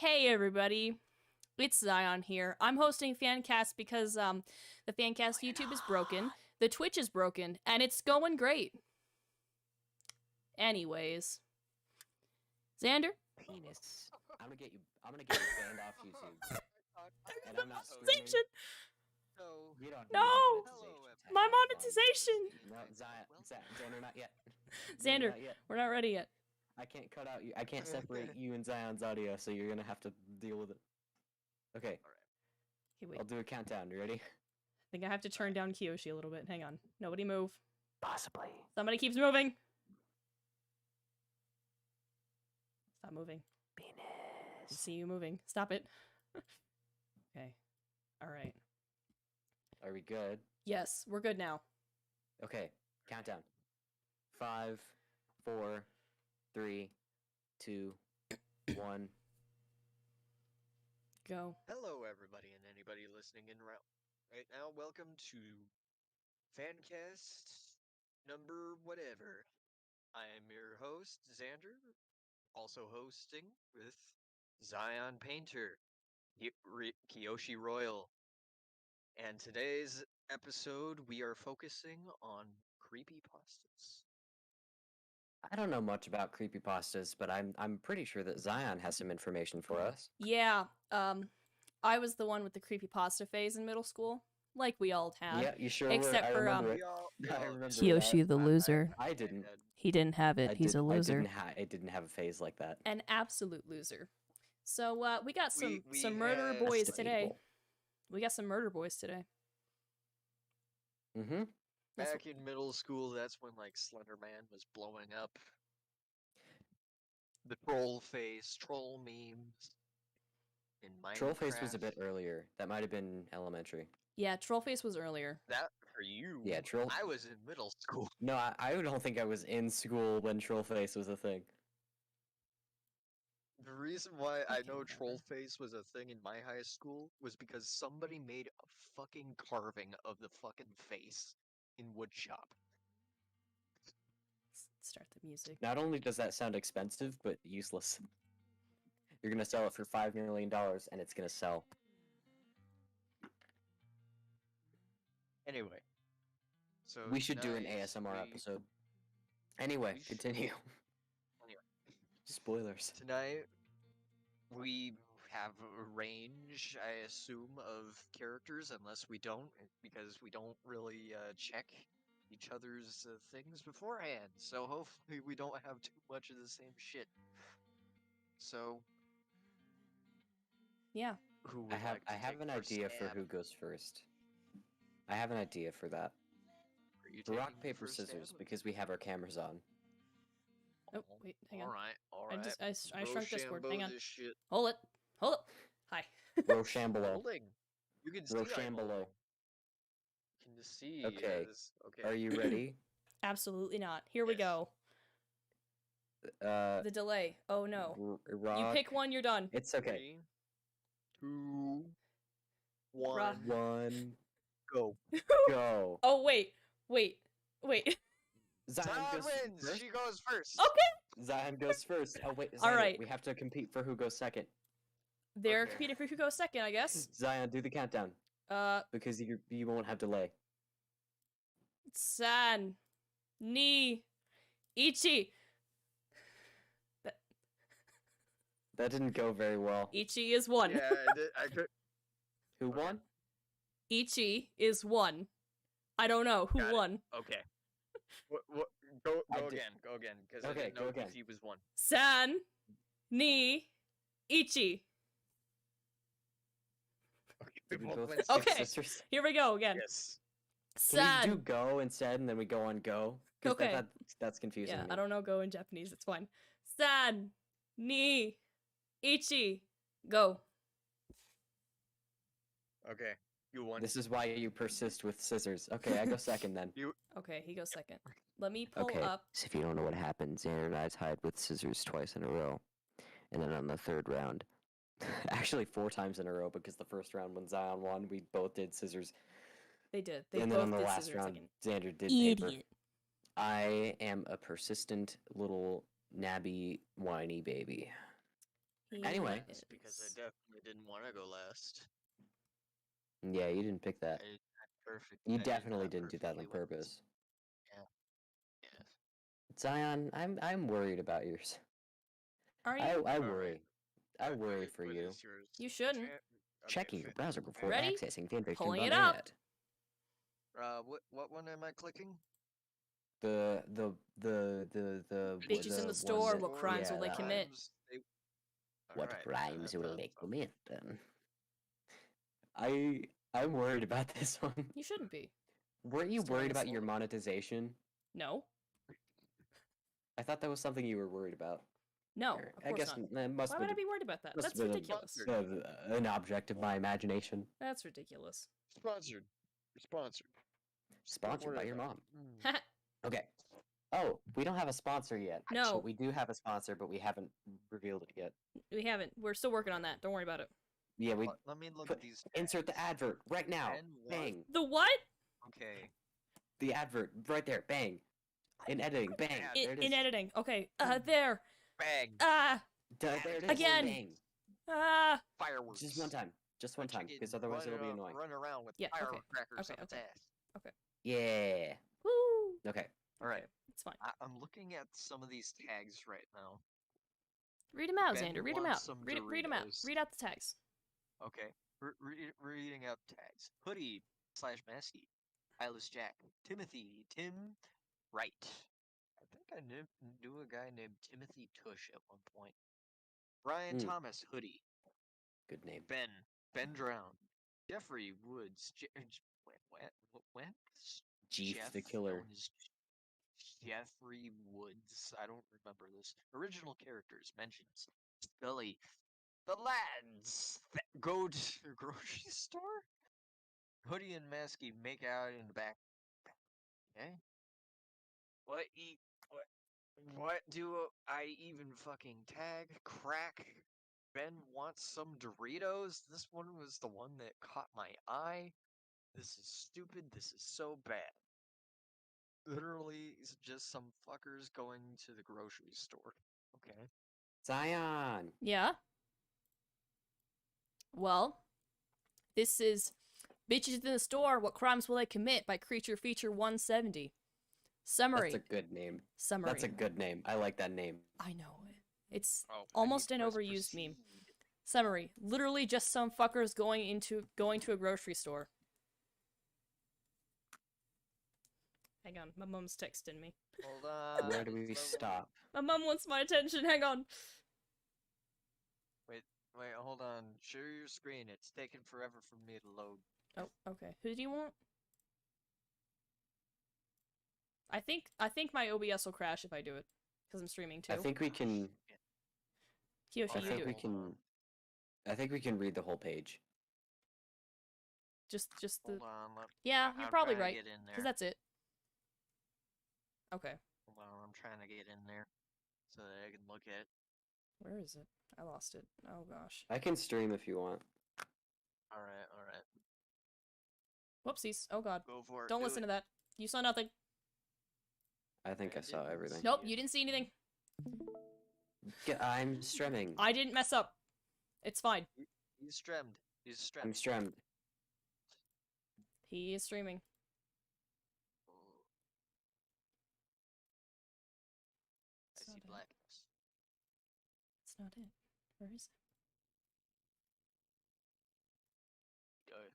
Hey everybody, it's Zion here. I'm hosting Fancast because the Fancast YouTube is broken, the Twitch is broken, and it's going great. Anyways, Xander? Penis. I'm gonna get you banned off YouTube. And I'm not Monetization! No. We don't No! need monetization. My monetization! No, Xander, not yet. Xander, not yet. we're not ready yet. I can't cut out you. I can't separate you and Zion's audio, so you're gonna have to deal with it. Okay. Okay, wait. I'll do a countdown. You ready? I think I have to turn down Kiyoshi a little bit. Hang on. Nobody move. Possibly. Somebody keeps moving. Stop moving. Penis. I see you moving. Stop it. Okay. Alright. Are we good? Yes, we're good now. Okay. Countdown. 5, 4, 3, 2, 1. Go. Hello, everybody, and anybody listening in right now. Welcome to Fancast number whatever. I am your host, Xander, also hosting with Zion Painter, Kiyoshi Royal. And today's episode, we are focusing on creepypastas. I don't know much about creepypastas, but I'm pretty sure that Zion has some information for us. Yeah, I was the one with the creepypasta phase in middle school, like we all had. Yeah, you sure Except were. for, I remember it. We I all remember Kiyoshi the loser. I didn't. He didn't have it. He's a loser. I didn't have a phase like that. An absolute loser. So we got some We murder had- boys That's today. debatable. We got some murder boys today. Mm-hmm. That's Back in middle school, that's when like Slender Man was blowing up. The troll face, troll memes. In Minecraft. Trollface was a bit earlier. That might have been elementary. Yeah, Trollface was earlier. That for you. Yeah, troll. I was in middle school. No, I don't think I was in school when Trollface was a thing. The reason why I Okay, know whatever. troll face was a thing in my high school was because somebody made a fucking carving of the fucking face in woodshop. Start the music. Not only does that sound expensive, but useless. You're gonna sell it for $5 million, and it's gonna sell. Anyway, so We should do an tonight ASMR we- episode. Anyway, we should. continue. Anyway. Spoilers. Tonight, we have a range, I assume, of characters, unless we don't, because we don't really check each other's things beforehand. So hopefully we don't have too much of the same shit. So, Yeah. who would I have like to I have take an first idea for stab? who goes first. I have an idea for that. Are you Rock, taking the paper, first scissors, stab? because we have our cameras on. Oh, wait, hang on. All I right. just I shrunk Discord. Hang on. This shit. Hold it. Hold it. Hi. Rochambeau. Holding. You can see Rochambeau. Can you see? Okay. Okay. Are you ready? Absolutely not. Here we Yes. go. The delay. Oh no. Rock. You pick one, you're done. It's okay. 3, 2, 1, Rock. 1, go. go. Oh wait. Wait. Zion Zion goes wins. first. She goes first. Okay. Zion goes first. Oh wait, All Zion, right. we have to compete for who goes second. They're Okay. competing for who goes second, I guess. Zion, do the countdown because you won't have delay. San, Ni, Ichi. That didn't go very well. Ichi is one. Yeah, I could. Who Okay. won? Ichi is one. I don't know who Got it. won. Okay. What? Go I did- again, because Okay, I didn't go know again. he was one. San, Ni, Ichi. Okay, Did we both both went skip Okay. scissors? Here we go again. Yes. Can we do San. go instead, and then we go on go? 'Cause Okay. That's confusing. Yeah, me. I don't know go in Japanese. It's fine. San, Ni, Ichi, go. Okay. You won. This is why you persist with scissors. Okay, I go second then. Okay, he goes second. Let me pull Okay. up. So if you don't know what happened, Xander and I tied with scissors twice in a row, and then on the third round, actually 4 times in a row because the first round when Zion won, we both did scissors, They did. They and both then on the did last scissors round, again. Xander did paper. Idiot. I am a persistent little nabby whiny baby. Anyway. It's because I definitely didn't want to go last. Yeah, you didn't pick that. I did that perfect. You I did definitely that didn't do that on perfectly well. purpose. Yeah. Yeah. Zion, I'm worried about yours. Are you? I Alright. worry. I worry for What you. is yours? You shouldn't. Okay, Checking your browser before Ready? accessing fanfiction.net. Pulling it up. What one am I clicking? The Bitches in the one store, that- what crimes yeah, will they that one. commit? What Alright, crimes I will found they some. commit then? I'm worried about this one. You shouldn't be. Weren't you Still worried in about this your one. monetization? No. I thought that was something you were worried about. No, Or, of I course guess not. it must Why have would I been, be worried about that? must That's have been ridiculous. an object of my imagination. That's ridiculous. Sponsored. Sponsored. Sponsored by your Whatever. mom. Okay. Oh, we don't have a sponsor yet. No. But we do have a sponsor, but we haven't revealed it yet. We haven't. We're still working on that. Don't worry about it. Yeah, we Let me look put, at these. insert the tags. advert right now. And what? Bang. The what? Okay. The advert right there. Bang. In editing. Bang. Yeah, There it is. In editing. Okay. There. Bang. There it is. Again. Bang. Fireworks. Just one time. Just one time, because otherwise it'll be annoying. Run around with Yeah, okay. firecrackers Okay, on its okay. ass. Yeah. Woo. Okay. All right. It's fine. I'm looking at some of these tags right now. Read them out, Ben Xander. Read them wants out. some Read them out. Doritos. Read out the tags. Okay. Reading out tags. Hoodie / Massey. Eyeless Jack. Timothy. Tim. Wright. I think I knew a guy named Timothy Tush at one point. Brian Thomas. Hoodie. Good name. Ben Drown. Jeffrey Woods. When? Jeff Jeff the Killer. known as Jeffrey Woods. I don't remember this. Original characters mentions Scully. The lads that go to the grocery store. Hoodie and Masky make out in the back. Okay. What do I even fucking tag? Crack. Ben wants some Doritos. This one was the one that caught my eye. This is stupid. This is so bad. Literally, it's just some fuckers going to the grocery store. Okay. Zion. Yeah. Well, this is Bitches in the Store, What Crimes Will They Commit by Creature Feature 170. Summary. That's a good name. Summary. That's a good name. I like that name. I know it. It's Oh, almost I an need to press overused meme. proceed. Summary. Literally just some fuckers going to a grocery store. Hang on, my mom's texting me. Hold on. Where do we stop? My mom wants my attention, hang on. Wait, hold on. Share your screen. It's taking forever for me to load. Oh, okay. Who do you want? I think my OBS will crash if I do it. Because I'm streaming too. I think we can. Kiyoshi, I you think do we it. can. I think we can read the whole page. Just the... Hold on. Yeah, you're I'm probably trying right. to get in there. Because that's it. Okay. Hold on, I'm trying to get in there so that I can look at it. Where is it? I lost it. Oh gosh. I can stream if you want. Alright. Whoopsies. Oh god. Go for it. Don't listen to that. You saw nothing. I think I I saw didn't everything. see Nope, it. you didn't see anything. I'm streaming. I didn't mess up. It's fine. He's stremmed. He's stremmed. I'm streamed. He is streaming. I It's see not it. blackness. It's not it. Where is it? Good.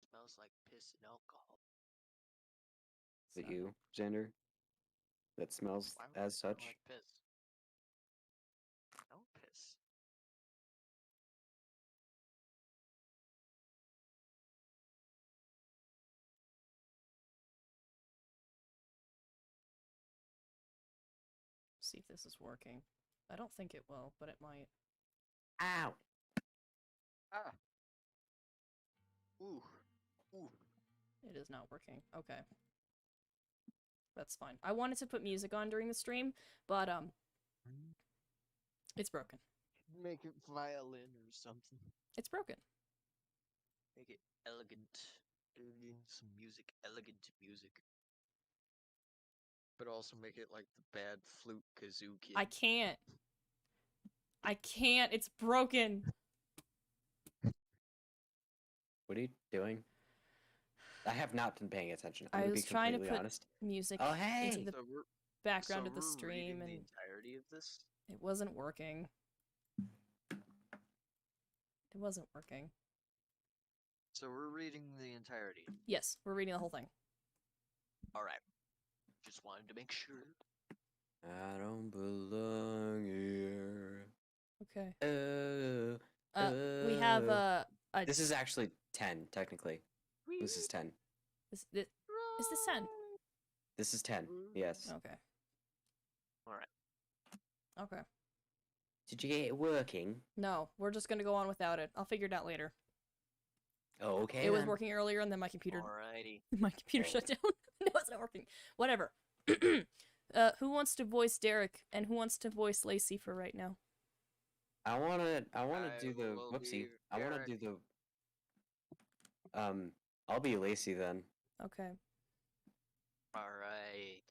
Smells like piss and alcohol. Is it It's not you, Xander? That smells Why would it as smell such? like piss? No piss. See if this is working. I don't think it will, but it might. Ow! Ah. Ooh. Ooh. It is not working. Okay. That's fine. I wanted to put music on during the stream, but it's broken. Make it violin or something. It's broken. Make it elegant. Some music. Elegant music. but also make it like the bad flute kazoo kid. I can't. It's broken. What are you doing? I have not been paying attention. I'm I gonna be was trying to completely put honest. music Oh, into hey! the So we're background so of the we're stream, reading the and entirety of this. it wasn't working. It wasn't working. So we're reading the entirety. Yes, we're reading the whole thing. All right. Just wanted to make sure. I don't belong here. Okay. We have a This is actually 10, technically. This is 10. is this 10? This is 10, yes. Okay. All right. Okay. Did you get it working? No, we're just gonna go on without it. I'll figure it out later. Oh, okay. It was then. working earlier, and then my computer Alrighty. shut down. No, it's not working. Whatever. Who wants to voice Derek, and who wants to voice Lacey for right now? I wanna do the will whoopsie. be I wanna Derek. do the I'll be Lacey then. Okay. All right.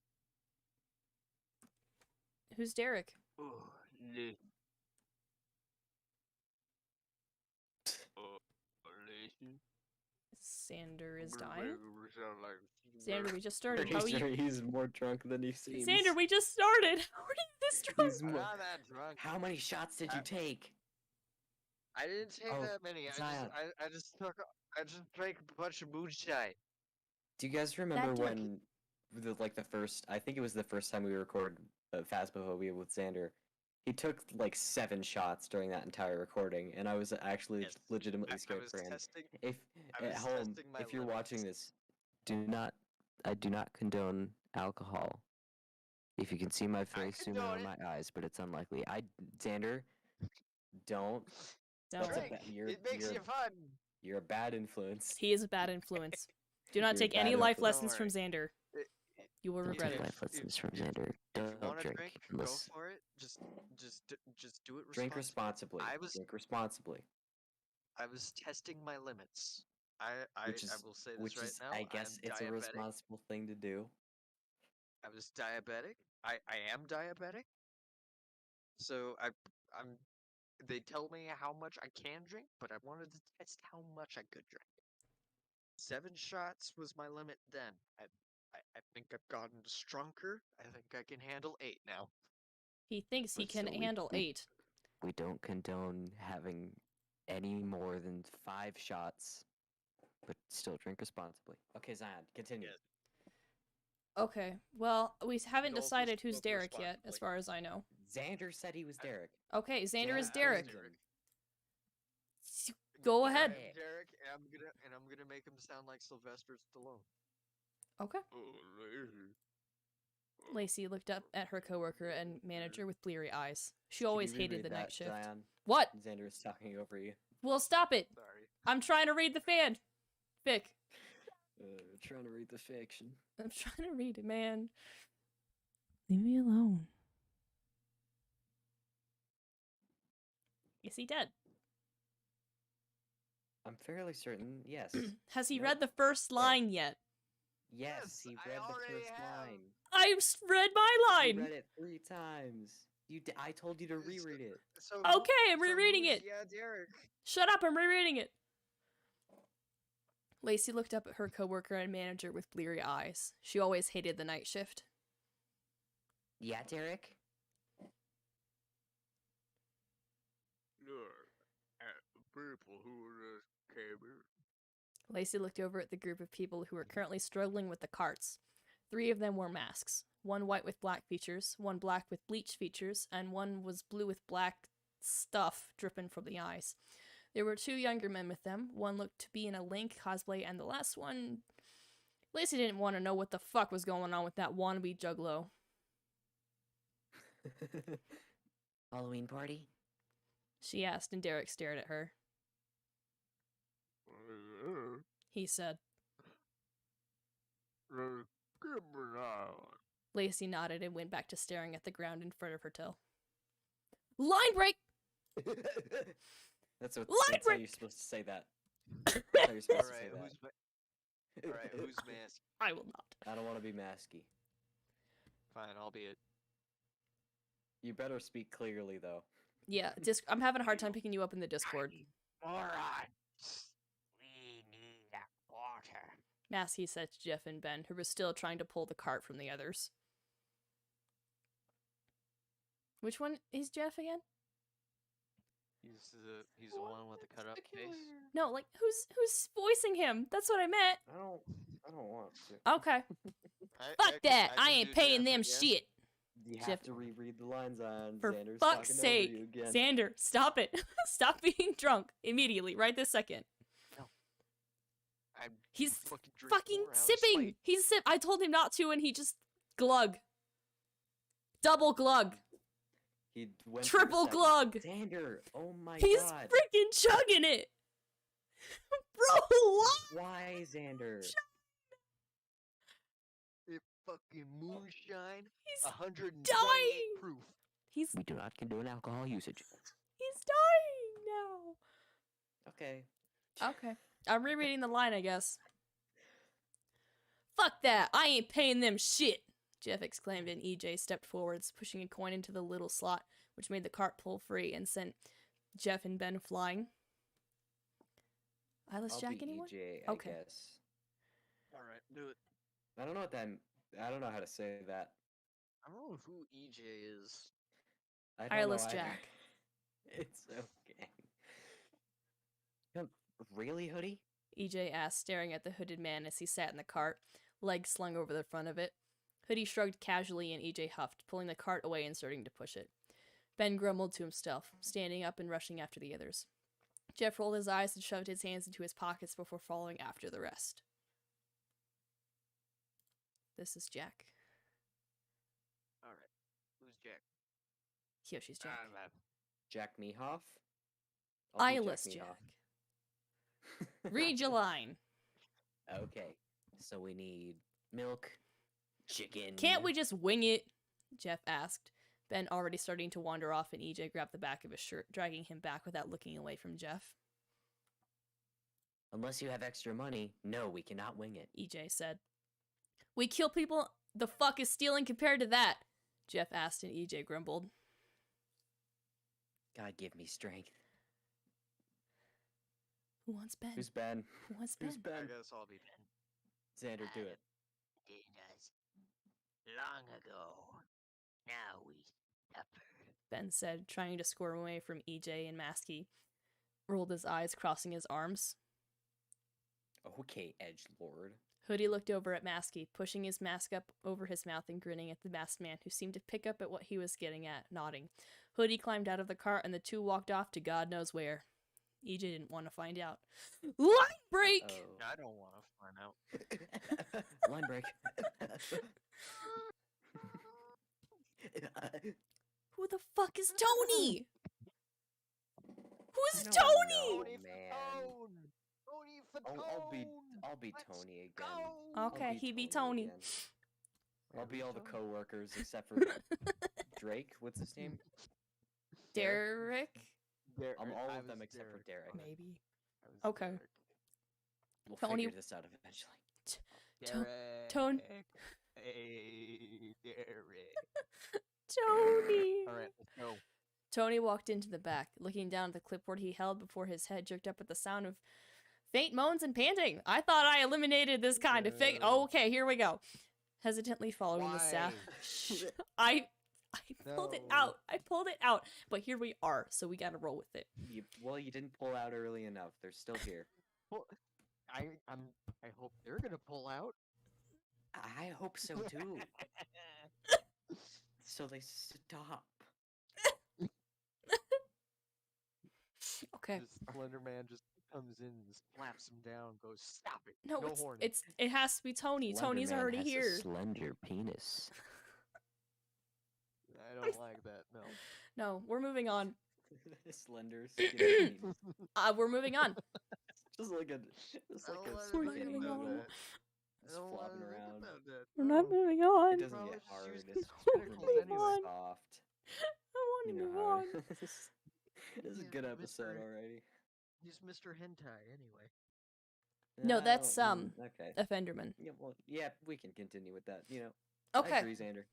Who's Derek? Ooh, Lacey. Lacey. Sander is Gonna dying. make her sound like Sander, we just started. Pretty How are sure you? he's more drunk than he seems. Sander, we just started. How are you this drunk? He's I'm more... not that drunk. How many shots did you take? I didn't take Oh, that many. Zion. I just drank a bunch of moonshine. Do you guys remember Derek- when the first, I think it was the first time we recorded Phasmophobia with Xander, he took like 7 shots during that entire recording, and I was actually Yes. legitimately I scared was for him. testing. If I at was home, testing my if you're watching limits. this, I do not condone alcohol. If you can see my face, zoom in condone on it. my eyes, but it's unlikely. Xander, don't. Don't. That's a Drink. you're- It makes you're- you fun. You're a bad influence. He is a bad influence. Do not You're take bad any life influence. lessons from Xander. You will Don't regret take it. life lessons from if- Xander. If you Don't want to drink drink, unless go for it. Just do it. drink responsibly. I was- Drink responsibly. I was testing my limits. I Which is I will say this which right is now. I guess I'm it's diabetic. a responsible thing to do. I was diabetic. I am diabetic. So I'm. They tell me how much I can drink, but I wanted to test how much I could drink. 7 shots was my limit then. I think I've gotten stronger. I think I can handle 8 now. He thinks he But can so we- handle we- 8. We don't condone having any more than 5 shots, but still drink responsibly. Okay, Zion, continue. Yes. Okay. Well, we haven't And also decided who's smoke Derek yet, as responsibly. far as I know. Xander said he was Derek. Okay, Xander is Yeah, Derek. Derek. Go ahead. Yeah. Derek, and I'm gonna make him sound like Sylvester Stallone. Okay. Oh, lazy. Lacey looked up at her coworker and manager with bleary eyes. She Can always you hated reread the night that, shift. Zion? What? Xander is talking over you. Well, stop it. Sorry. I'm trying to read the fan. Fic. Trying to read the fiction. I'm trying to read it, man. Leave me alone. Is he dead? I'm fairly certain, yes. Has he Nope. read the first line yet? Yes, Yes, he I read the already first have. line. I read my He line. read it 3 times. I told you to reread it. So Okay, I'm rereading who's- it. Yeah, Derek. Shut up, I'm rereading it. Lacey looked up at her coworker and manager with bleary eyes. She always hated the night shift. Yeah, Derek? People who just came in. Lacey looked over at the group of people who were currently struggling with the carts. 3 of them wore masks. One white with black features, one black with bleached features, and one was blue with black stuff dripping from the eyes. There were 2 younger men with them. One looked to be in a Link cosplay, and the last one... Lacey didn't want to know what the fuck was going on with that wannabe juggalo. Halloween party? She asked, and Derek stared at her. He said. Lacey nodded and went back to staring at the ground in front of her till. Line break! That's how break! you're supposed to say that. That's how you're supposed to say that. Alright, who's mask? I will not. I don't want to be masky. Fine, albeit. You better speak clearly, though. Yeah, I'm having a hard time picking you up in the Discord. Morons! We need a water. Maskey said to Jeff and Ben, who were still trying to pull the cart from the others. Which one is Jeff again? He's the one with the cut up face. No, like who's voicing him? That's what I meant. I don't want to. Okay. Fuck that. I ain't paying them shit. You have Jeff- to reread the lines on For Xander's fuck's talking sake, over you again. Xander, stop it. Stop being drunk immediately, right this second. I'm He's fucking fucking more out of sipping. spite. I told him not to, and he just glug. Double glug. He went for the Triple second. glug. Xander, oh my He's god. freaking chugging it. Bro, what? Why, Xander? It fucking moonshine. He's 128 dying. proof. He's We do not condone alcohol usage. dying now. Okay. Okay. I'm rereading the line, I guess. Fuck that. I ain't paying them shit. Jeff exclaimed, and EJ stepped forwards, pushing a coin into the little slot, which made the cart pull free and sent Jeff and Ben flying. Eyeless I'll Jack, be anyone? EJ, Okay. I guess. Alright, do it. I don't know what that. I don't know how to say that. I don't know who EJ is. I don't Eyeless know either. Jack. It's okay. Really, Hoodie? EJ asked, staring at the hooded man as he sat in the cart, legs slung over the front of it. Hoodie shrugged casually and EJ huffed, pulling the cart away and starting to push it. Ben grumbled to himself, standing up and rushing after the others. Jeff rolled his eyes and shoved his hands into his pockets before following after the rest. This is Jack. Alright. Who's Jack? Yoshi's Jack. Jack Mehoff? I'll be Eyeless Mehoff. Jack. Read your line. Okay, so we need milk, chicken. Can't we just wing it? Jeff asked. Ben already starting to wander off, and EJ grabbed the back of his shirt, dragging him back without looking away from Jeff. Unless you have extra money, no, we cannot wing it. EJ said. We kill people. The fuck is stealing compared to that? Jeff asked, and EJ grumbled. God give me strength. Who wants Ben? Who's Ben? Who wants Ben? Who's Ben? I guess I'll be Ben. Xander, do it. Did us long ago. Now we suffer. Ben said, trying to squirm away from EJ and Maskey. Rolled his eyes, crossing his arms. Okay, edgelord. Hoodie looked over at Maskey, pushing his mask up over his mouth and grinning at the masked man, who seemed to pick up at what he was getting at, nodding. Hoodie climbed out of the cart, and the two walked off to God knows where. EJ didn't want to find out. Line break! I don't want to find out. Line break. Who the fuck is Tony? Who's I don't Tony? know, Tony man. Tony Fatone! I'll be Let's Tony again. go! I'll Okay, be he be Tony. again. I'll be all the Tony. co-workers except for Drake. What's his name? Derek? I'm all I of them was except for Derek. Derek. Maybe. I was Okay. Derek. We'll Tony- figure this out eventually. Derek. Tone- Hey, Derek. Tony! Alright, let's go. Tony walked into the back, looking down at the clipboard he held before his head jerked up at the sound of faint moans and panting. I thought I eliminated this kind of thing. No. Okay, here we go. Hesitantly following the sound. Why? I pulled it No. out. I pulled it out. But here we are, so we gotta roll with it. Well, you didn't pull out early enough. They're still here. Well, I hope they're gonna pull out. I hope so too. So they stop. Okay. This Slender Man just comes in and slaps him down, goes, "Stop it! No, horn." it has to be Tony. Tony's Slenderman already has a here. slender penis. I don't like that. No. No, we're moving on. Slender skinny penis. We're moving on. Just like a We're spaghetti moving on. noodle. I Just don't wanna flopping think around. about that. We're not No. moving on. It doesn't Bro, get it's hard. just It's tentacles really anyway. soft. I want You to know move how on. it is. It's a Yeah, good episode Mr. already. He's Mr. Hentai anyway. No, that's, Okay. Offenderman. Yeah, well, yeah, we can continue with that. You know. I Okay. agree, Xander.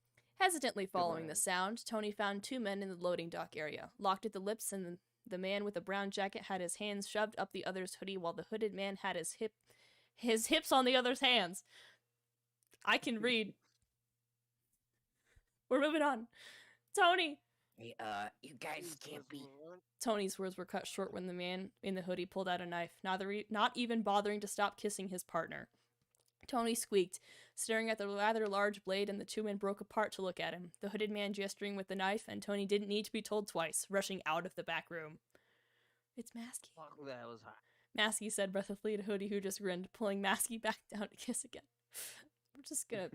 Hesitantly following the Goodbye. sound, Tony found 2 men in the loading dock area, locked at the lips, and the man with the brown jacket had his hands shoved up the other's hoodie while the hooded man had his hips on the other's hands. I can read. We're moving on. Tony! Hey, you guys can't be. Tony's words were cut short when the man in the hoodie pulled out a knife, not even bothering to stop kissing his partner. Tony squeaked, staring at the rather large blade, and the 2 men broke apart to look at him, the hooded man gesturing with the knife, and Tony didn't need to be told twice, rushing out of the back room. It's Masky. Fuck, that was hot. Masky said breathlessly to Hoodie, who just grinned, pulling Masky back down to kiss again. We're just gonna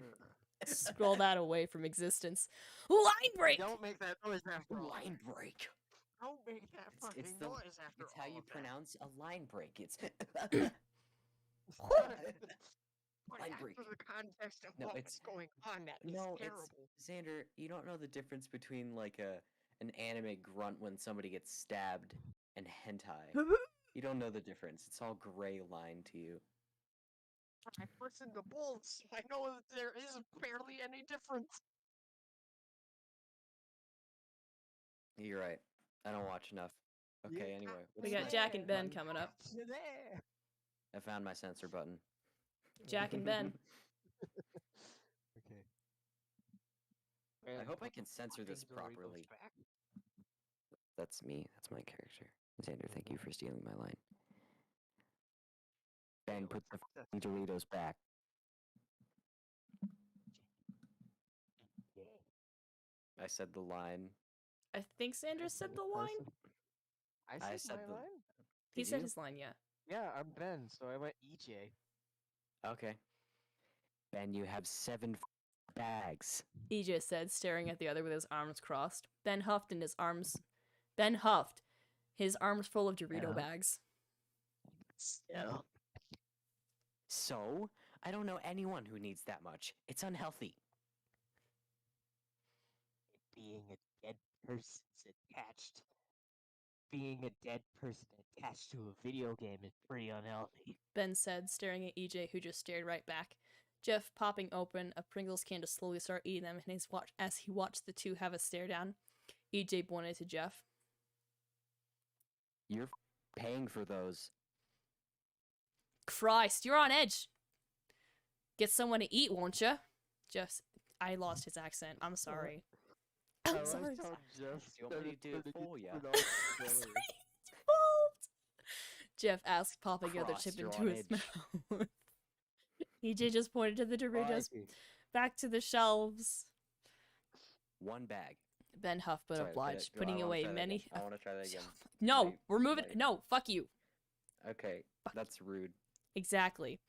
scroll that away from existence. Line break! Don't make that noise after all. Line break. Don't make that fucking noise after It's all. how you of that. pronounce a line break. It's But Line after break. the context of No, what it's- was going on, that is no, terrible. it's Xander. You don't know the difference between like an anime grunt when somebody gets stabbed and hentai. You don't know the difference. It's all gray line to you. I listened to both, so I know that there is barely any difference. You're right. I don't watch enough. Okay, You anyway. got We what's got my Jack and Ben button? coming up. to there. I found my censor button. Jack and Ben. Okay. I hope I can censor this properly. That's me. That's my character. Xander, thank you for stealing my line. Ben, put the f***ing Doritos back. I said the line. I think Sandra said the line. I I said said my the- line? He Did said you? his line, yeah. Yeah, I'm Ben, so I went EJ. Okay. Ben, you have 7 bags. EJ said, staring at the other with his arms crossed. Ben huffed and his arms. Ben huffed, his arms full of Dorito Yeah. bags. Still. So, I don't know anyone who needs that much. It's unhealthy. Being a dead person's attached. Being a dead person attached to a video game is pretty unhealthy. Ben said, staring at EJ, who just stared right back. Jeff popping open a Pringles can to slowly start eating them, and as he watched the two have a stare down, EJ pointed to Jeff. You're paying for those. Christ, you're on edge. Get someone to eat, won't you? I lost his accent. I'm sorry. I'm sorry. Do you want me to do it for ya? Jeff asked, popping another Cross, chip you're into on his edge. mouth. EJ just pointed to the Doritos back to the shelves. 1 bag. Ben huffed but Sorry, obliged, I putting wanna away try that many. again. I want to try that again. No, Wait, we're moving. wait. No, fuck you. Okay, Fuck. that's rude. Exactly.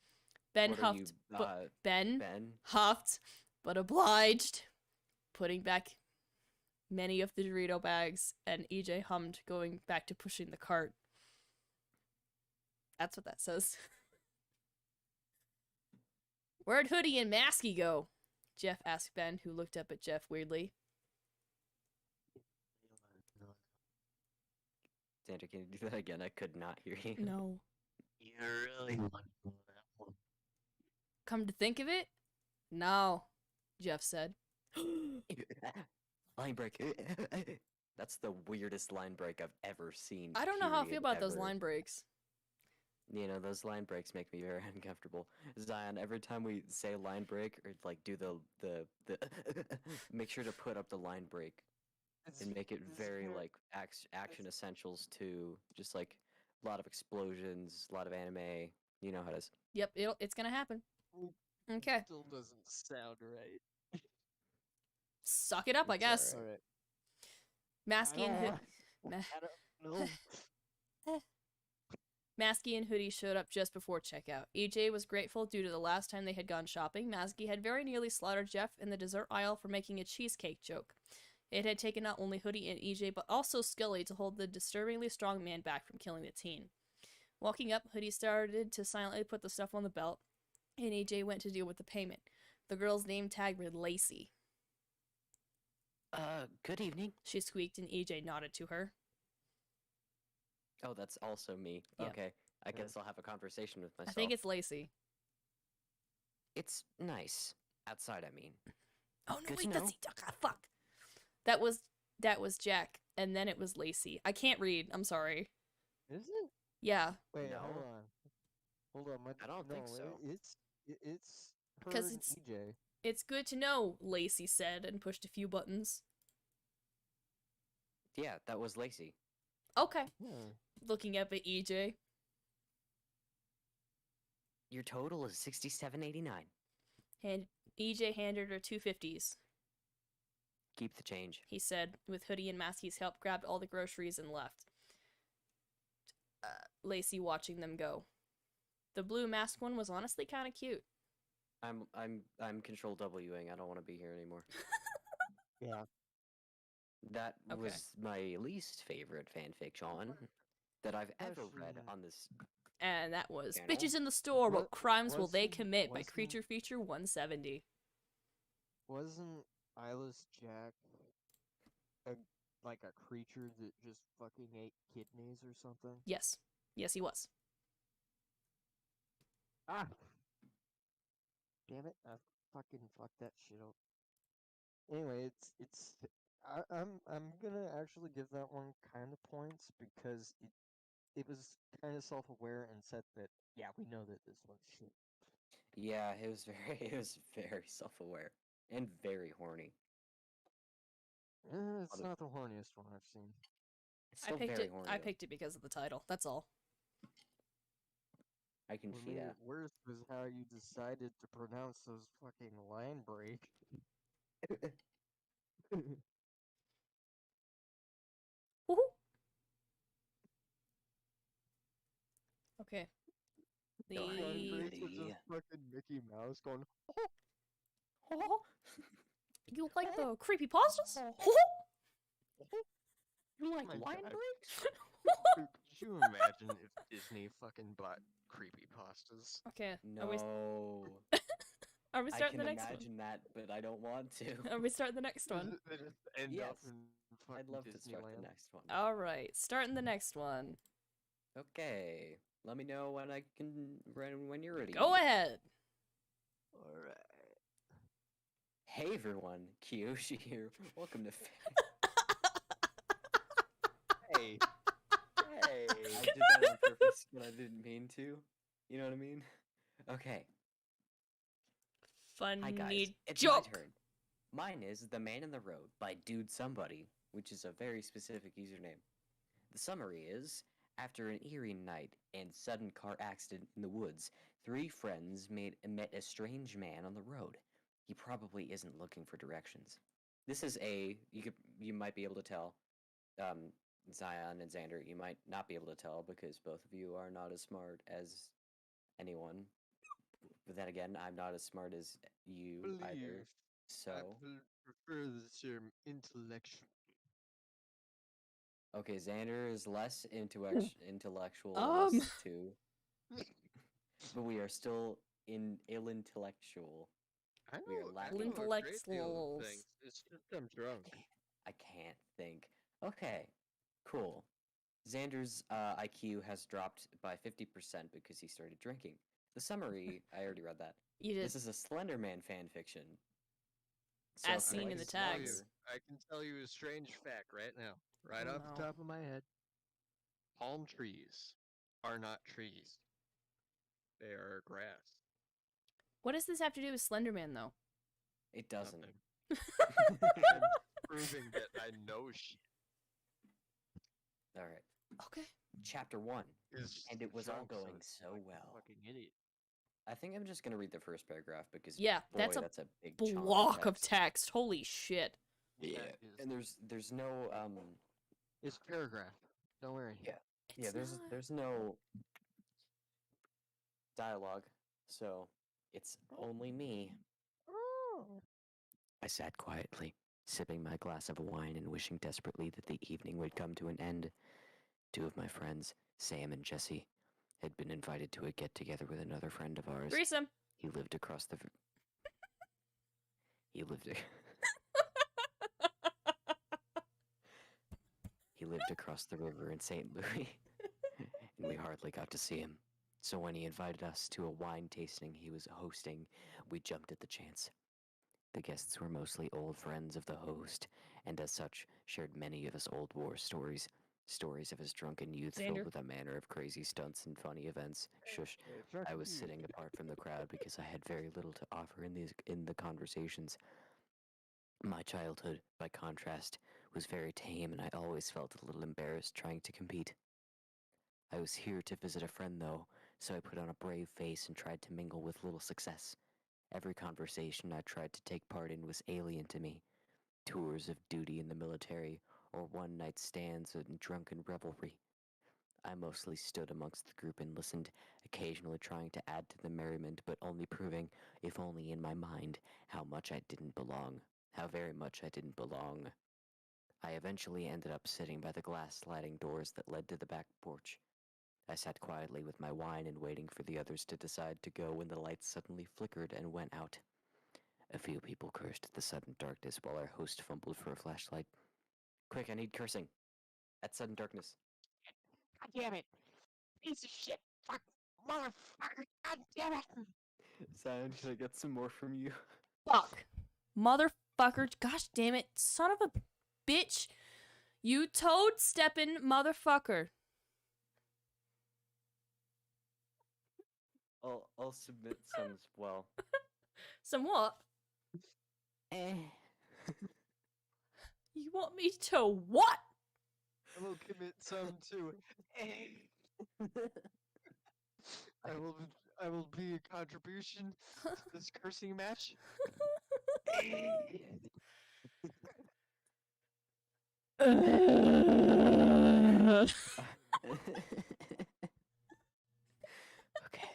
Ben What are huffed, you, but Ben Ben? huffed, but obliged, putting back many of the Dorito bags, and EJ hummed, going back to pushing the cart. That's what that says. Where'd Hoodie and Masky go? Jeff asked Ben, who looked up at Jeff weirdly. Sandra, can you do that again? I could not hear you. No. You really want to go that one. Come to think of it? No, Jeff said. Line break. That's the weirdest line break I've ever seen. I don't know how I feel period, about those ever. line breaks. You know, those line breaks make me very uncomfortable. Zion, every time we say line break or like do the make sure to put up the line break and make it very like action essentials too. Just like a lot of explosions, a lot of anime. You know how it is. Yep, it's gonna happen. Okay. Still doesn't sound right. Suck it up, I It's guess. alright. Masky and Hoodie. I don't know. Masky and Hoodie showed up just before checkout. EJ was grateful due to the last time they had gone shopping. Masky had very nearly slaughtered Jeff in the dessert aisle for making a cheesecake joke. It had taken not only Hoodie and EJ, but also Scully to hold the disturbingly strong man back from killing the teen. Walking up, Hoodie started to silently put the stuff on the belt, and EJ went to deal with the payment. The girl's name tag read Lacey. Good evening. She squeaked, and EJ nodded to her. Oh, that's also me. Yeah. Okay. I guess I'll have a conversation with myself. I think it's Lacey. It's nice. Outside, I mean. Oh no, Good to wait, know. that's fuck. That was Jack, and then it was Lacey. I can't read. I'm sorry. Is it? Yeah, Wait, No. hold on. Hold on. I don't think so. It's her because and it's EJ. it's good to know. Lacey said and pushed a few buttons. Yeah, that was Lacey. Okay, Yeah. looking up at EJ. Your total is 67.89. And EJ handed her 250s. Keep the change. He said, with Hoodie and Maskey's help, grabbed all the groceries and left. Lacey watching them go. The blue mask one was honestly kind of cute. I'm control Wing. I don't want to be here anymore. Yeah. That Okay. was my least favorite fanfiction that I've ever read Question. on this. And that was Channel? Bitches in the Store, What Crimes Will They wasn't- Commit by wasn't- Creature Feature 170. Wasn't Eyeless Jack like a creature that just fucking ate kidneys or something? Yes. Yes, he was. Ah! Damn it! I fucking fucked that shit up. Anyway, I'm gonna actually give that one kind of points because it was kind of self-aware and said that yeah, we know that this one's shit. Yeah, it was very self-aware and very horny. It's Other- not the horniest one I've seen. It's still very horny. I though. picked it because of the title. That's all. I can What see made that. it worse was how you decided to pronounce those fucking line break. Woohoo! Okay. No, I Line hate breaks are Woody. just fucking Mickey Mouse going. You like the creepypastas? You like My line God. breaks? Could you imagine if Disney fucking bought creepypastas? Okay. No. Are we I starting can the next one? imagine that, but I don't want to. Are we starting the next one? They just end Yes, up in fucking I'd love to start the Disneyland. next one. All right, starting the next one. Okay. Let me know when I can when you're ready. Go ahead. Alright. Hey everyone, Kiyoshi here. Welcome to Hey, hey. I did that on purpose, but I didn't mean to. You know what I mean? Okay. Hi guys. Funny It's joke. my turn. Mine is The Man in the Road by Dude Somebody, which is a very specific username. The summary is, after an eerie night and sudden car accident in the woods, 3 friends met a strange man on the road. He probably isn't looking for directions. This is you might be able to tell, Zion and Xander, you might not be able to tell because both of you are not as smart as anyone. But then again, I'm not as smart as you either. Believe. So, I prefer the term intellectual. okay, Xander is less intellectual than Um. us two, but we are still ill-intellectual. I We are know, I lacking- know a great deal of Intellectuals. things. It's just I'm drunk. I can't think. Okay, cool. Xander's IQ has dropped by 50% because he started drinking. The summary, I already read that. You did. This is a Slender Man fan fiction. As if you seen like in the Slender- tags. I can tell you a strange fact right now, right Oh, off no. the top of my head. Palm trees are not trees. They are grass. What does this have to do with Slenderman, though? It doesn't. Nothing. I'm proving that I know shit. All right. Okay. Chapter 1. Is And it was all drunk, so going it's so like a well. Fucking idiot. I think I'm just gonna read the first paragraph because Yeah, boy, that's a that's a big chunk block of text. Holy shit. Yeah, That is- and there's no It's a paragraph. Don't worry. yeah It's there's no dialogue, so it's only me. Oh. I sat quietly, sipping my glass of wine and wishing desperately that the evening would come to an end. 2 of my friends, Sam and Jesse, had been invited to a get-together with another friend of ours. Threesome. He lived across the. He lived. He lived across the river in St. Louis, and we hardly got to see him. So when he invited us to a wine tasting he was hosting, we jumped at the chance. The guests were mostly old friends of the host, and as such, shared many of his old war stories. Stories of his drunken youth Xander. filled with a manner of crazy stunts and funny events. Shush. I was sitting apart from the crowd because I had very little to offer in the conversations. My childhood, by contrast, was very tame, and I always felt a little embarrassed trying to compete. I was here to visit a friend, though, so I put on a brave face and tried to mingle with little success. Every conversation I tried to take part in was alien to me. Tours of duty in the military, or one-night stands and drunken revelry. I mostly stood amongst the group and listened, occasionally trying to add to the merriment, but only proving, if only in my mind, how much I didn't belong. How very much I didn't belong. I eventually ended up sitting by the glass sliding doors that led to the back porch. I sat quietly with my wine and waiting for the others to decide to go when the lights suddenly flickered and went out. A few people cursed at the sudden darkness while our host fumbled for a flashlight. Quick, I need cursing. At sudden darkness. God damn it! Piece of shit! Fuck! Motherfucker! God damn it! Zion, should I get some more from you? Fuck. Motherfucker. Gosh damn it. Son of a bitch. You toad steppin' motherfucker. I'll submit some as well. Some what? You want me to what? I will commit some too. I will be a contribution to this cursing match. Okay.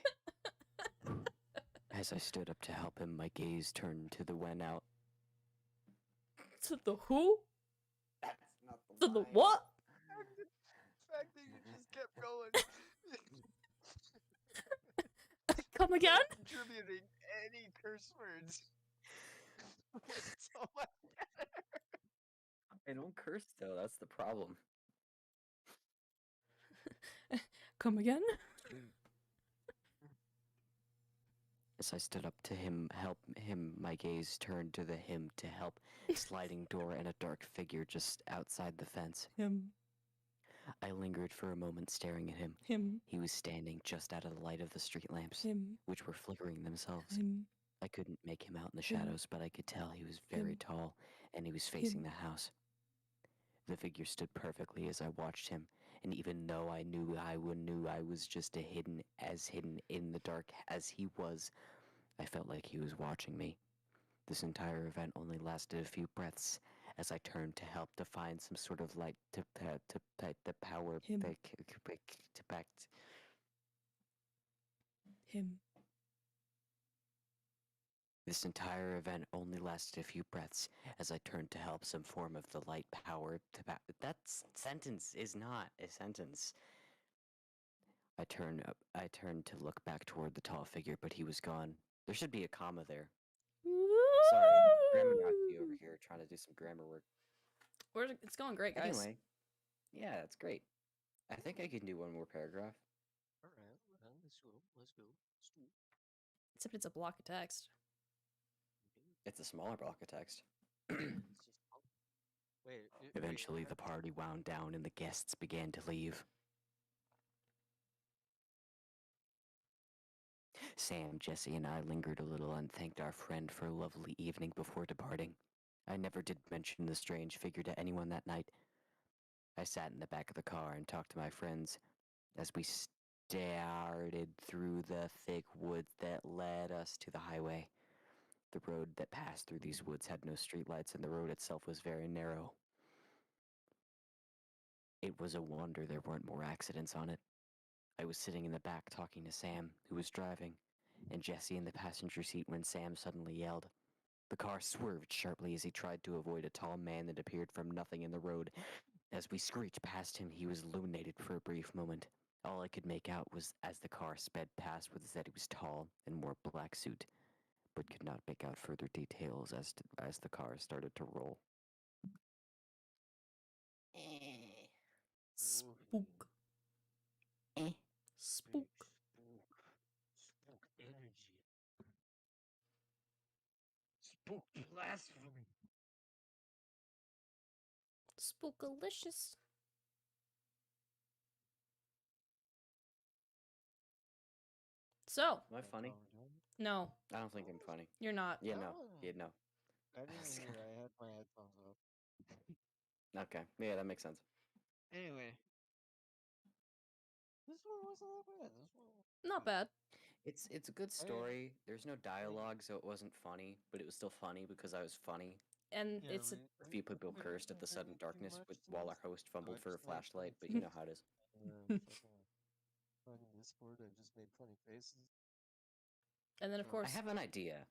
As I stood up to help him, my gaze turned to the when out. To the who? That's not To the what? The fact that you just kept going. Come again? Contributing any curse words. So much better. I don't curse though, that's the problem. Come again? As I stood up to help him, my gaze turned to the him to help sliding door and a dark figure just outside the fence. Him. I lingered for a moment staring at him. Him. He was standing just out of the light of the street lamps, Him. which were flickering themselves. Him. I couldn't make him out in the Him. shadows, but I could tell he was very Him. tall, and he was facing Him. the house. The figure stood perfectly as I watched him, and even though I knew I was just hidden in the dark as he was, I felt like he was watching me. This entire event only lasted a few breaths as I turned to help to find some sort of light to power Him. to back. Him. This entire event only lasted a few breaths as I turned to help some form of the light power to back. That sentence is not a sentence. I turned to look back toward the tall figure, but he was gone. There should be a comma there. Sorry, grammar Nazi over here trying to do some grammar work. It's going great, guys. Anyway, yeah, that's great. I think I can do one more paragraph. Alright, well, let's go. Let's go. Let's do it. Except it's a block of text. It's a smaller block of text. It's just- oh. Wait. Eventually, the party wound down and the guests began to leave. Sam, Jesse, and I lingered a little and thanked our friend for a lovely evening before departing. I never did mention the strange figure to anyone that night. I sat in the back of the car and talked to my friends as we started through the thick woods that led us to the highway. The road that passed through these woods had no streetlights, and the road itself was very narrow. It was a wonder there weren't more accidents on it. I was sitting in the back talking to Sam, who was driving, and Jesse in the passenger seat when Sam suddenly yelled. The car swerved sharply as he tried to avoid a tall man that appeared from nothing in the road. As we screeched past him, he was illuminated for a brief moment. All I could make out was as the car sped past was that he was tall and wore a black suit, but could not make out further details as the car started to roll. Spook. Eh. Spook. Spook energy. Spook Spookalicious. So, Am I funny? no, I don't think I'm funny. you're not. Yeah, no. Yeah, no. I didn't hear. I had my headphones up. Okay. Yeah, that makes sense. Anyway, this one wasn't that bad. This one. Not bad. It's a good story. There's no dialogue, so it wasn't funny, but it was still funny because I was funny. And Yeah, it's a, A few people cursed at the sudden darkness while our host fumbled for a just made flashlight, but funny you know how it is. fucking Discord. I just made funny faces. and then of I I course have an idea.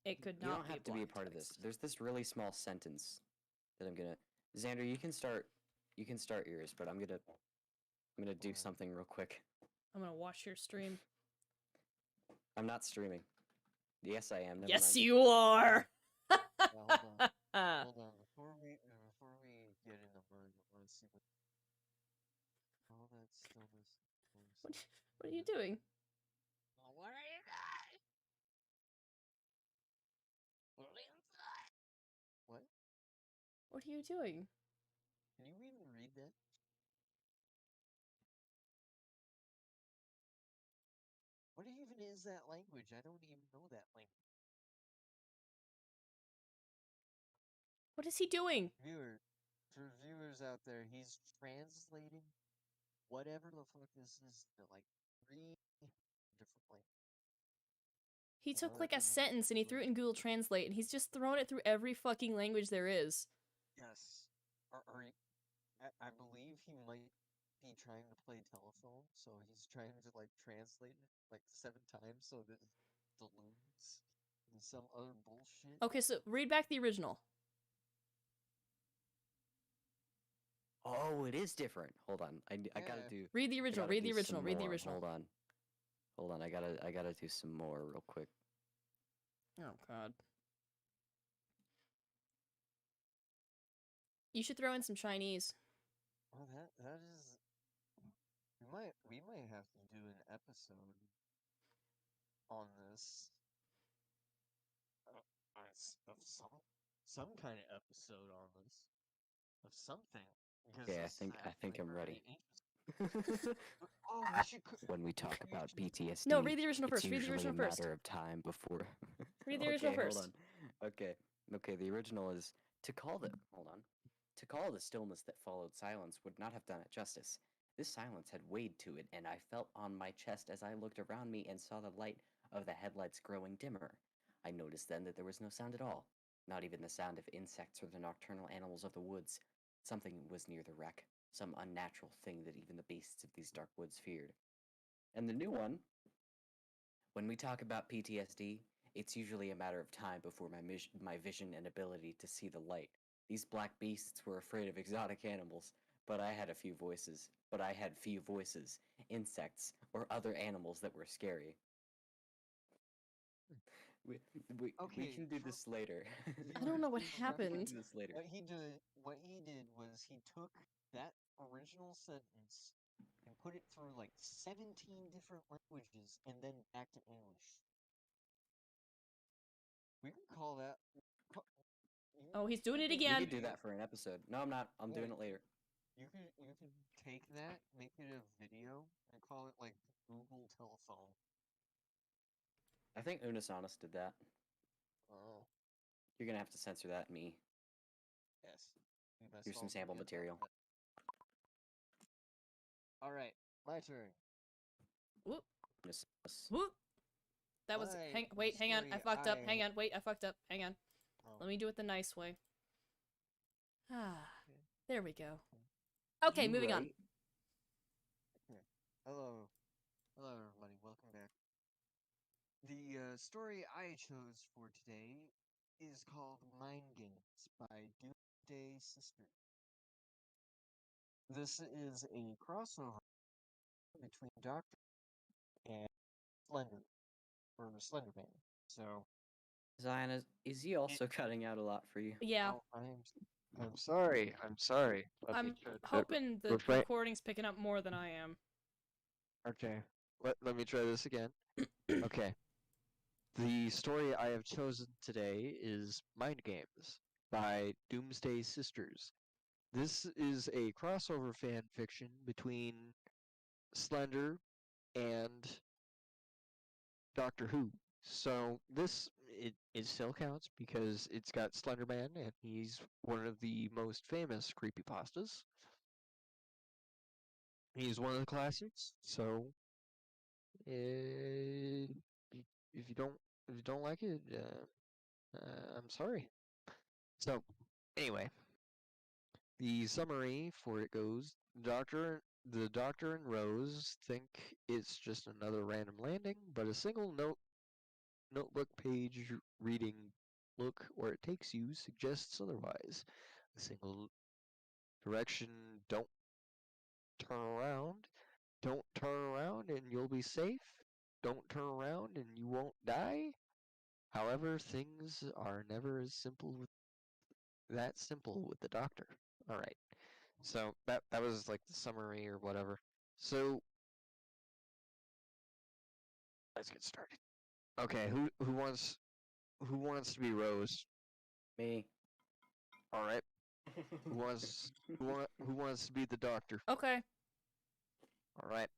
it could You not don't be have to be a blind part of this. text. There's this really small sentence that I'm gonna. Xander, you can start. You can start yours, but I'm gonna do Alright. something real quick. I'm gonna watch your stream. I'm not streaming. Yes, I am. Never Yes, mind. you are. Now, hold on. Before we get in the mud, I want to see what all that stillness. What are you doing? What are you guys? What? What are you doing? Can you even read that? What even is that language? I don't even know that language. What is he doing? For viewers out there, he's translating whatever the fuck this is to like 3 different languages. He I know took that like a doesn't sentence and he threw it in Google Translate and he's just thrown it through every fucking language there is. Yes. I believe he might be trying to play telephone, so he's trying to like translate it like 7 times so that it dilutes and some other bullshit. Okay, so read back the original. Oh, it is different. Hold on. I gotta Yeah. do. Read the I original. gotta Read the do original. some Read the more. original. Hold on. Hold on. I gotta do some more real quick. Oh god. You should throw in some Chinese. Well, that is. We might have to do an episode on this. Of some kind of episode on this of something because Okay, this is I think actually I'm ready. very interesting. Oh, we should. When we talk we about should- PTSD, No, read the original it's first. Read the usually original a first. matter of time before. Read the original Okay, first. hold on. Okay. The original is to call the. Hold on. To call the stillness that followed silence would not have done it justice. This silence had weighed to it, and I felt on my chest as I looked around me and saw the light of the headlights growing dimmer. I noticed then that there was no sound at all, not even the sound of insects or the nocturnal animals of the woods. Something was near the wreck, some unnatural thing that even the beasts of these dark woods feared. And the new one, when we talk about PTSD, it's usually a matter of time before my vision and ability to see the light. These black beasts were afraid of exotic animals, but I had few voices, insects, or other animals that were scary. We, we Okay, can do this later. I don't know what Viewers, happened. We can do this later. What he did was he took that original sentence and put it through like 17 different languages and then back to English. We can call that. Oh, he's doing it We again. could do that for an episode. No, I'm not. I'm doing it later. You could take that, make it a video, and call it like Google telephone. I think Unis Honest did that. Oh, You're gonna have to censor that, me. yes. We must Here's some all sample forget material. that. All right, my turn. Whoop, Unis Honest. whoop. That was. Wait, hang on. I fucked up. Hang on. Wait, I fucked up. Hang on. Oh. Let me do it the nice way. Ah, there we go. You Okay, moving on. right? Hello, everybody. Welcome back. The story I chose for today is called Mind Games by Doomsday Sister. This is a crossover between Doctor and Slender, or Slenderman. So, Zion, is he also cutting out a lot for you? Yeah, oh, I'm sorry. I'm sorry. Let me I'm try that hoping the refrain. recording's picking up more than I am. Okay. Let me try this again. Okay. The story I have chosen today is Mind Games by Doomsday Sisters. This is a crossover fan fiction between Slender and Doctor Who. So it still counts because it's got Slender Man and he's one of the most famous creepypastas. He's one of the classics. So if if you don't if you don't like it, I'm sorry. So anyway, the summary for it goes: the Doctor and Rose think it's just another random landing, but a single notebook page reading "Look where it takes you" suggests otherwise. A single direction, "Don't turn around." Don't turn around and you'll be safe. Don't turn around and you won't die. However, things are never as simple with the Doctor. All right. So that was like the summary or whatever. So let's get started. Okay, who wants to be Rose? Me. All right. Who wants to be the Doctor? Okay. All right.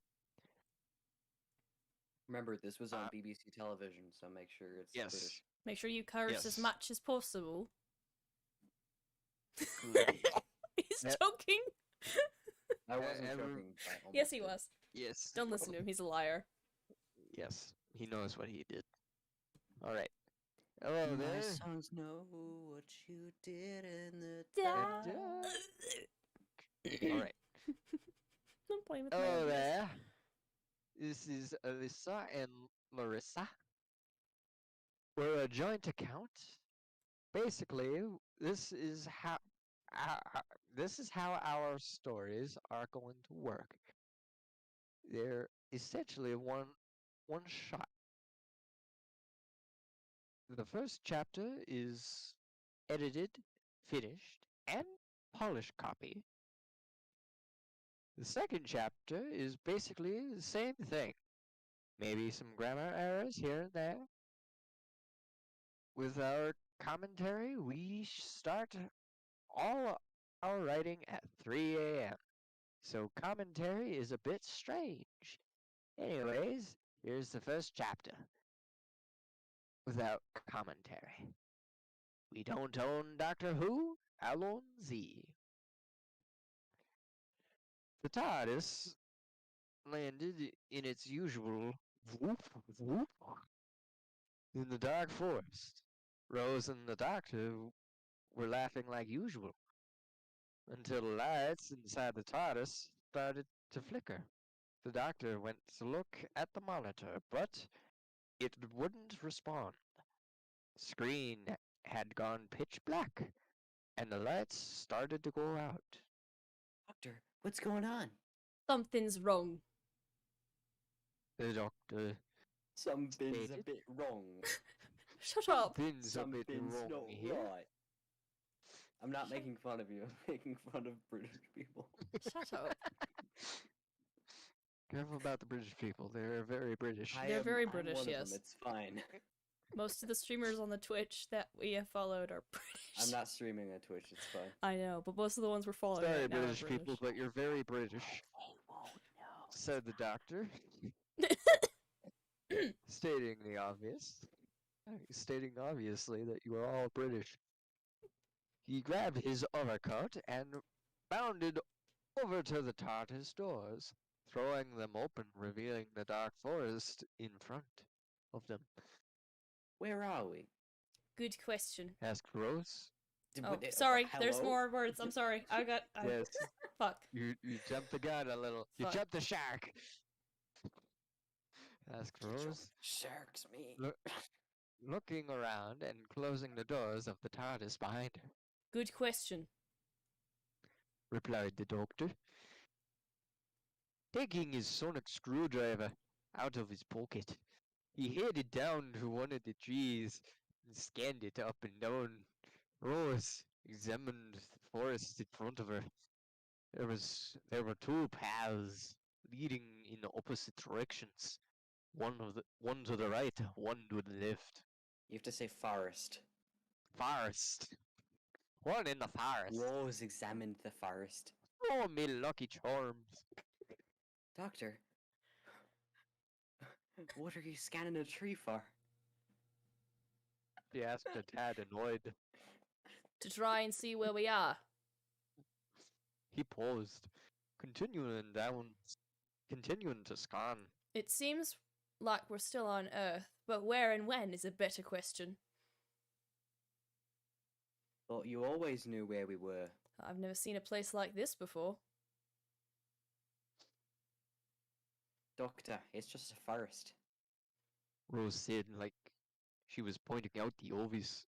Remember, this was on BBC television, so make sure it's Yes. British. Make sure you curse Yes. as much as possible. Good. He's Yep. joking. I wasn't Ever- joking. I almost Yes, he did. was. Yes. Don't listen to him. He's a liar. Yes. He knows what he did. All right. Hello My there. songs know what you did in the Yeah. All right. I'm playing with my Hello ideas. there. This is Alyssa and Larissa. We're a joint account. Basically, this is how our stories are going to work. They're essentially one shot. The first chapter is edited, finished, and polished copy. The second chapter is basically the same thing. Maybe some grammar errors here and there. With our commentary, we start all our writing at 3 a.m. So commentary is a bit strange. Anyways, here's the first chapter. Without commentary. We don't own Doctor Who, Alon Z. The TARDIS landed in its usual whoop whoop in the dark forest. Rose and the Doctor were laughing like usual until the lights inside the TARDIS started to flicker. The Doctor went to look at the monitor, but it wouldn't respond. The screen had gone pitch black, and the lights started to go out. Doctor, what's going on? Something's wrong. The Doctor Something's a Stated. bit wrong. Shut up. Something's a bit Something's wrong not here. right. I'm not making fun of you. I'm making fun of British people. Shut up. Careful about the British people. They're very British. They're very I'm British, one of yes. them. It's fine. Most of the streamers on the Twitch that we have followed are British. I'm not streaming on Twitch. It's fine. I know, but most of the ones we're following Sorry, right now British are people, but you're very British, They won't know. said the Doctor, stating the obvious. Stating obviously that you are all British. He grabbed his overcoat and bounded over to the TARDIS doors, throwing them open, revealing the dark forest in front of them. Where are we? Good question. Asked Rose. Oh, sorry. There's hello? more words. I'm sorry. Yes, Fuck. you jumped the gun a little. You Fuck. jumped the shark. Asked Rose, Sharks me. looking around and closing the doors of the TARDIS behind her. Good question. Replied the Doctor, taking his sonic screwdriver out of his pocket. He headed down to one of the trees and scanned it up and down. Rose examined the forest in front of her. There were two paths leading in opposite directions. One to the right, one to the left. You have to say forest. Forest. One in the forest. Rose examined the forest. Oh, me lucky charms. Doctor, what are you scanning a tree for? She asked a tad annoyed. To try and see where we are. He paused, continuing to scan. It seems like we're still on Earth, but where and when is a better question. Thought you always knew where we were. I've never seen a place like this before. Doctor, it's just a forest. Rose said, like she was pointing out the obvious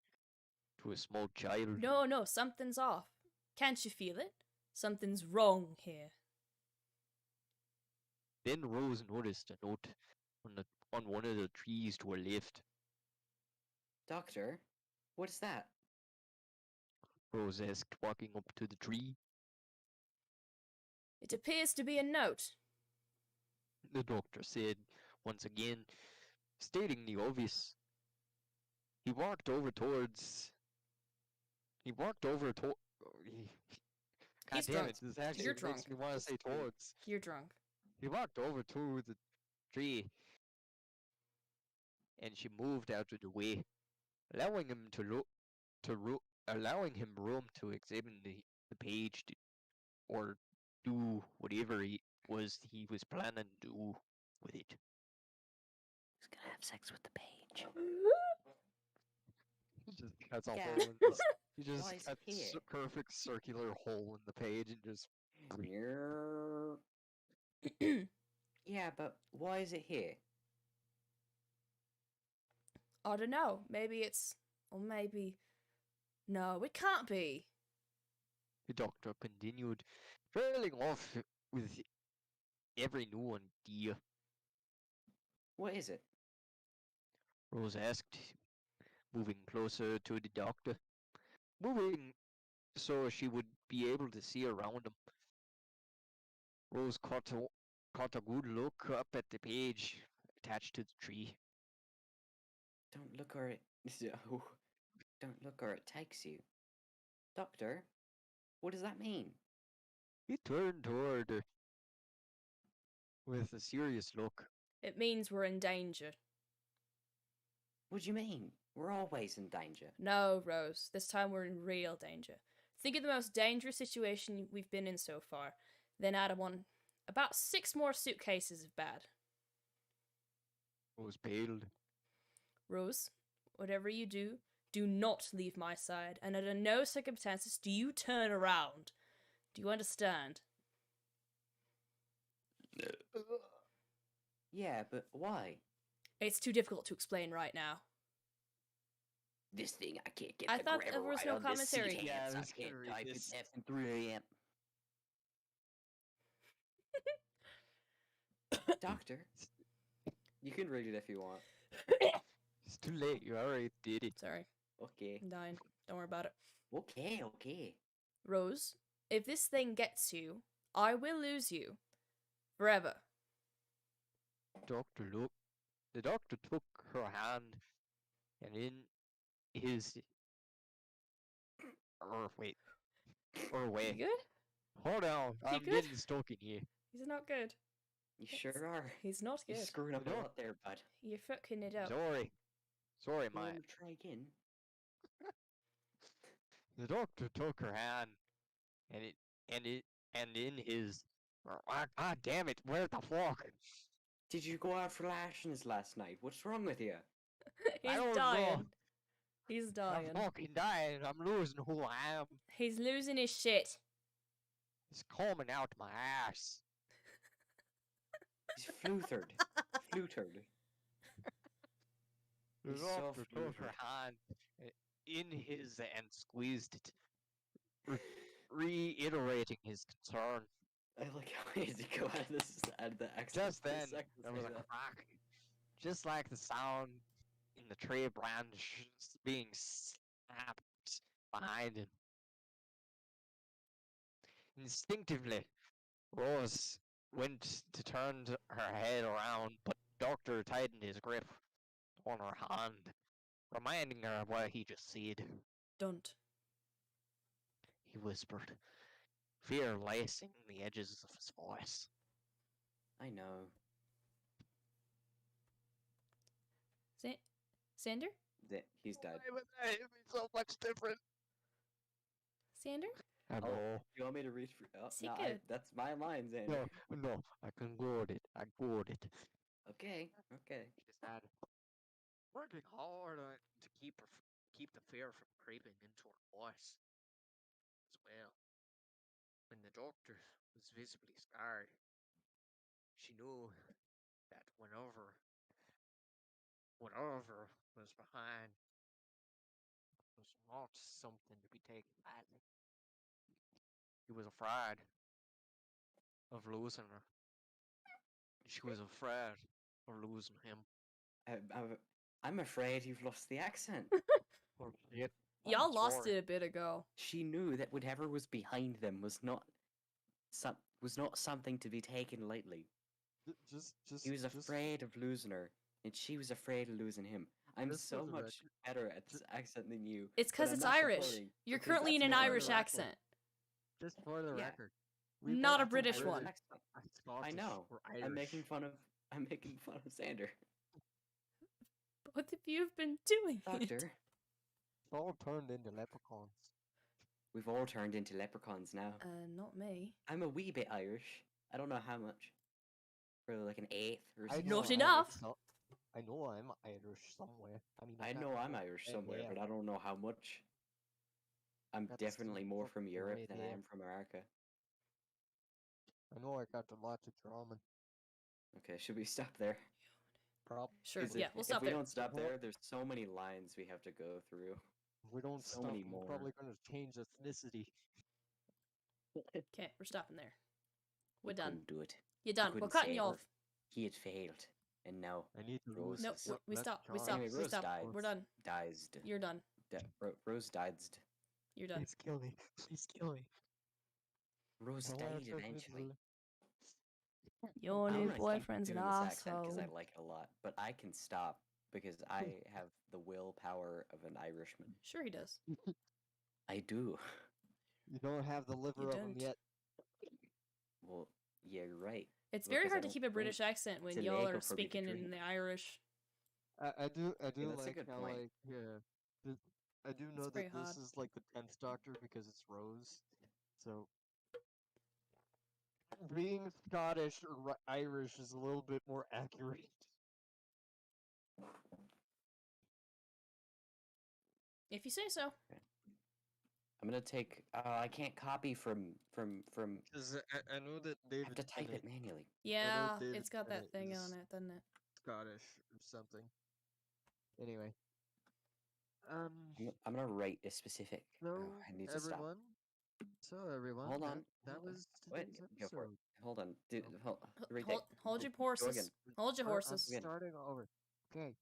to a small child. No, something's off. Can't you feel it? Something's wrong here. Then Rose noticed a note on one of the trees to her left. Doctor, what is that? Rose asked, walking up to the tree. It appears to be a note. The doctor said, once again, stating the obvious. He walked over towards. God He's damn drunk. it! This actually You're makes drunk. me want to say towards. You're drunk. He walked over to the tree, and she moved out of the way, allowing him allowing him room to examine the page or do whatever he was planning to do with it. He's gonna have sex with the page. He just cuts a Yeah. hole in this. He just Why is it cuts here? a perfect circular hole in the page and just. Yeah, but why is it here? I don't know. Maybe it's. Or maybe. No, it can't be. The doctor continued, trailing off with every new idea. What is it? Rose asked, moving closer to the doctor, moving so she would be able to see around him. Rose caught a good look up at the page attached to the tree. Don't look or it. Oh, don't look or it takes you. Doctor, what does that mean? He turned toward her with a serious look. It means we're in danger. What do you mean? We're always in danger. No, Rose. This time we're in real danger. Think of the most dangerous situation we've been in so far. Then add on about 6 more suitcases of bad. Rose paled. Rose, whatever you do, do not leave my side, and under no circumstances do you turn around. Do you understand? Yeah, but why? It's too difficult to explain right now. This thing, I can't get I the thought grabber there was right no on this seat commentary. Yeah, hands. I I was gonna can't read type this. it F in 3 a.m. Doctor, you can read it if you want. It's too late. You already did it. Sorry, Okay. I'm dying. Don't worry about it. Okay. Rose, if this thing gets you, I will lose you. Forever. The doctor took her hand, and in his. Wait. Or You wait. good? Hold on. I'm good? getting stuck in here. He's not good. You sure are. He's not You're good. screwing up a No. lot there, bud. You're fucking it up. Sorry, You mate. want to try again? The doctor took her hand, and in his. God damn it! Where the fuck? Did you go out for lashings last night? What's wrong with you? He's don't dying. know. He's dying. I'm fucking dying. I'm losing who I am. He's losing his shit. It's coming out my ass. He's flutered. Flutered. The He's so doctor took her flutered. hand in his and squeezed it, reiterating his concern. I like how he had to go out of the accent. Just for a then, second to there say was a that. crack, just like the sound in the tree branch being snapped behind him. Instinctively, Rose went to turn her head around, but Doctor tightened his grip on her hand, reminding her of what he just said. Don't. he whispered, fear lacing the edges of his voice. I know. Sander? He's died. Why would that be so much different? Sander? Oh, you want me to reach for? Oh, Is he no, good? that's my line, Xander. No, I can got it. I got it. Okay. He said, working hard to keep the fear from creeping into her voice. As well, when the doctor was visibly scarred, she knew that whenever whatever was behind was not something to be taken lightly. He was afraid of losing her. She was afraid of losing him. I'm afraid you've lost the accent. Or yet, Y'all I'm lost sorry. it a bit ago. She knew that whatever was behind them was not something to be taken lightly. He was afraid of losing her, and she was afraid of losing him. I'm Just for so the much better at this accent than you. It's but because I'm it's not Irish. supporting, You're because currently in that's an my Irish record. accent. Just for the Yeah. record. Not a went from British Irish one. accent. Scottish I know. or Irish. I'm making fun of Xander. What have you been doing? Doctor, It's all turned into leprechauns. we've all turned into leprechauns now. Not me. I'm a wee bit Irish. I don't know how much. Probably like an eighth or I something. know Not I'm enough. I know I'm Irish somewhere. I mean, I got know I'm my Irish red somewhere, hair. but I don't know how much. I'm Got definitely some more from fucking Europe red than I hair. am from America. I know I got a lot of drama. Okay, should we stop there? Prob Sure. 'Cause Yeah, we'll if stop we there. don't stop Well- there, there's so many lines we have to go through. If we don't So stop, many I'm more. probably gonna change ethnicity. Okay, we're stopping there. He We're done. couldn't do it. You're He done. We're couldn't cutting save you her. off. He had failed, and now I need to Rose lose. No, is- we stop. We stop. Anyway, We Rose stop. died. We're done. Dies. You're done. Rose died. You're done. Please kill me. Please kill me. Rose I wanna died take me to eventually. Your I new wanna keep boyfriend's an doing this accent because I asshole. like it a lot, but I can stop because I have the willpower of an Irishman. Sure he does. I do. You don't have the liver of him don't. yet. Well, yeah, you're right. It's Well, very 'cause I hard to don't keep a drink. British accent when It's y'all illegal are for me to speaking in drink. the Irish. I do that's a like good how point. like I do know very that this hard. is like the 10th Doctor because it's Rose. So being Scottish or Irish is a little bit more accurate. If you say so. I'm gonna take. I can't copy from. Because I know that I David have to type Tennant it manually. Yeah, David it's got that Tennant thing is on it, doesn't it? Scottish or something. Anyway. I'm gonna write a specific. So I need to stop. everyone, Hold on. that hold on. was Wait, today's go for it. episode. Hold on. Dude, Oh. Hold your Go horses. again. Hold your I'm horses. Again. starting over. Okay.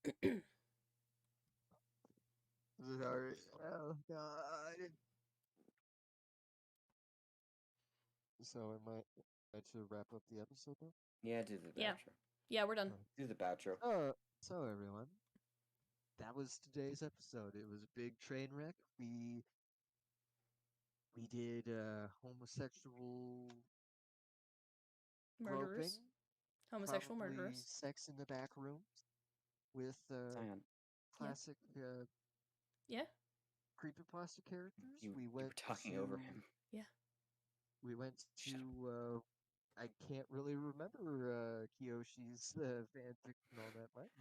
Sorry. Oh God. So I should wrap up the episode now? Yeah, do the Yeah. outro. Yeah, we're done. Do the outro. So everyone, that was today's episode. It was a big train wreck. We did homosexual groping, Murderers. Homosexual probably murderers. sex in the back rooms with Zion, classic Yeah. creepypasta characters. you We were went talking over to- him. We went Shut to I can't really remember Kiyoshi's fanfic and all that much.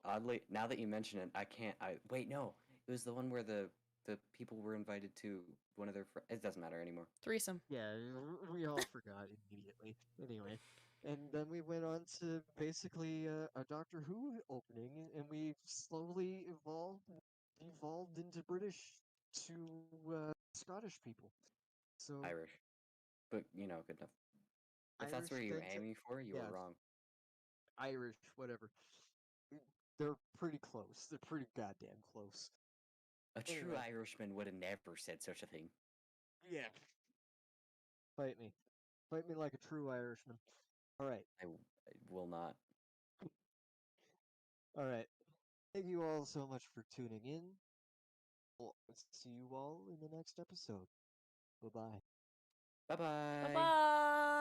Oddly, now that you mention it, I can't. Wait, no. It was the one where the people were invited to one of their friends. It doesn't matter anymore. Threesome. Yeah, we all forgot immediately. Anyway, and then we went on to basically a Doctor Who opening, and we slowly evolved into British to Scottish people. So Irish, but good enough. If that's Irish where you were then to- aiming for, you yeah, were wrong. Irish, whatever. They're pretty close. They're pretty goddamn close. A true Anyway. Irishman would have never said such a thing. Yeah. Fight me. Fight me like a true Irishman. Alright. I will not. Alright. Thank you all so much for tuning in. We'll see you all in the next episode. Bye bye. Bye bye. Bye bye.